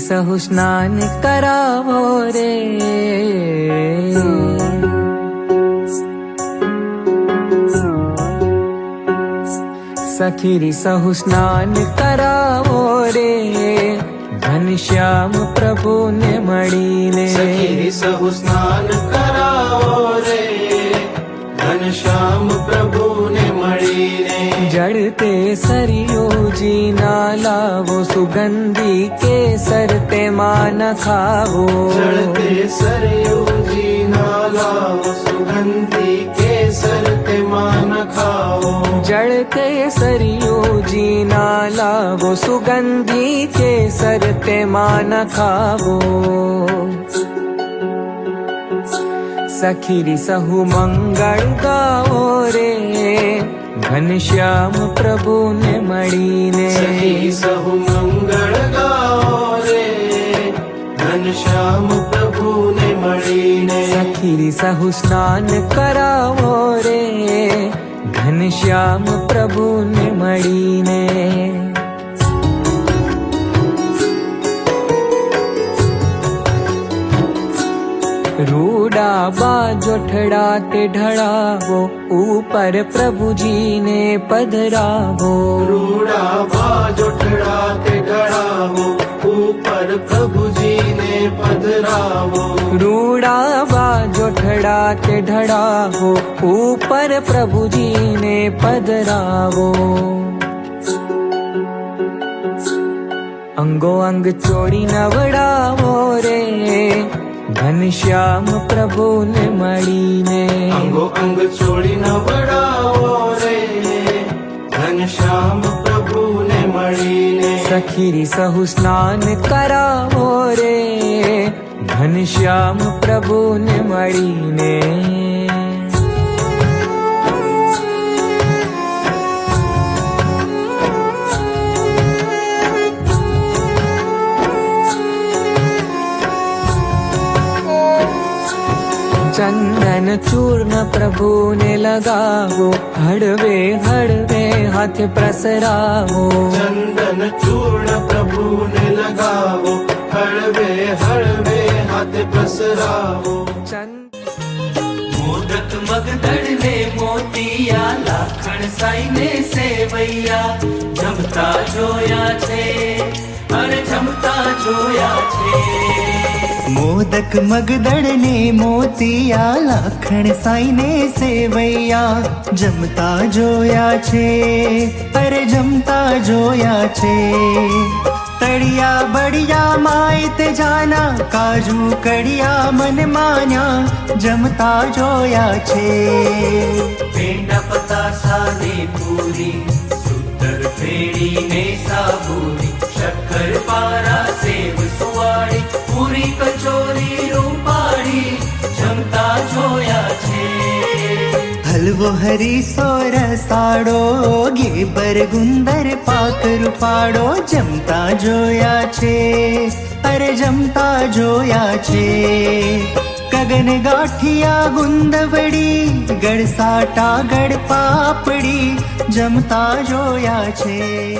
સહુ સ્નાન કરાવો રે, સખીરી સહુ સ્નાન કરાવો રે, ઘનશ્યામ પ્રભુને મળીને. સખીરી સહુ સ્નાન કરાવો રે, ઘનશ્યામ પ્રભુને મળીને. જળતે સરયોજી ના લાવો, સુગંધી કેસર તેમાં નખાવો. જળતે સરયોજી ના લાવો, સુગંધી કેસર તેમાં નખાવો. જળતે સરયોજી ના લાવો, સુગંધી કેસર તેમાં નખાવો. સખીરી સહુ મંગળ ગાવો રે, ઘનશ્યામ પ્રભુને મળીને. સખી સહુ મંગળ ગાઓ રે, ઘનશ્યામ પ્રભુને મળીને. સખીરી સહુ સ્નાન કરાવો રે, ઘનશ્યામ પ્રભુને મળીને. रूडा बाजोठड़ा ते ढड़ावो, ऊपर प्रभु जी ने पधरावो. रूड़ा बाजोठड़ा ते ढड़ावो, ऊपर प्रभु जी ने पधरावो. रूडा बाजोठड़ा ते ढड़ावो, ऊपर प्रभु जी ने पधरावो. अंगो अंग चोड़ी नवड़ावो रे, ઘનશ્યામ પ્રભુને મળીને. અંગો અંગ છોડી નવડાવો રે, ઘનશ્યામ પ્રભુને મળીને. સખીરી સહુ સ્નાન કરાવો રે, ઘનશ્યામ પ્રભુને મળીને. चंदन चूर्ण प्रभु ने लगावो, हड़वे हड़वे हाथ प्रसरावो. चंदन चूर्ण प्रभु ने लगावो, हळवे हळवे हाथ प्रसरावो. मोदक मगदड़ ने मोतिया, लाखण साई ने सेवैया, जमता जोया छे, अरे जमता जोया छे. मोदक मगदड़ ने मोतिया, लाखण साई ने सेवैया, जमता जोया છે, અરે જમતા જોયા છે. તળિયા બળિયા માય તે જાના, કાજુ કડિયા મન માન્યા, જમતા જોયા છે. પેંડા પતાસા ને પૂરી, સુતર ફેણી ને સાબુરી, શક્કર પારા સેવ સુવાળી, પૂરી કચોરી રૂપાળી, જમતા જોયા છે. હલવો હરીસો રસાડો, ગેબર ગુંદર પાક રૂપાડો, જમતા જોયા છે, અરે જમતા જોયા છે. ગગન ગાંઠિયા ગુંદવડી, ગળસાટા ગળ પાપડી, જમતા જોયા છે.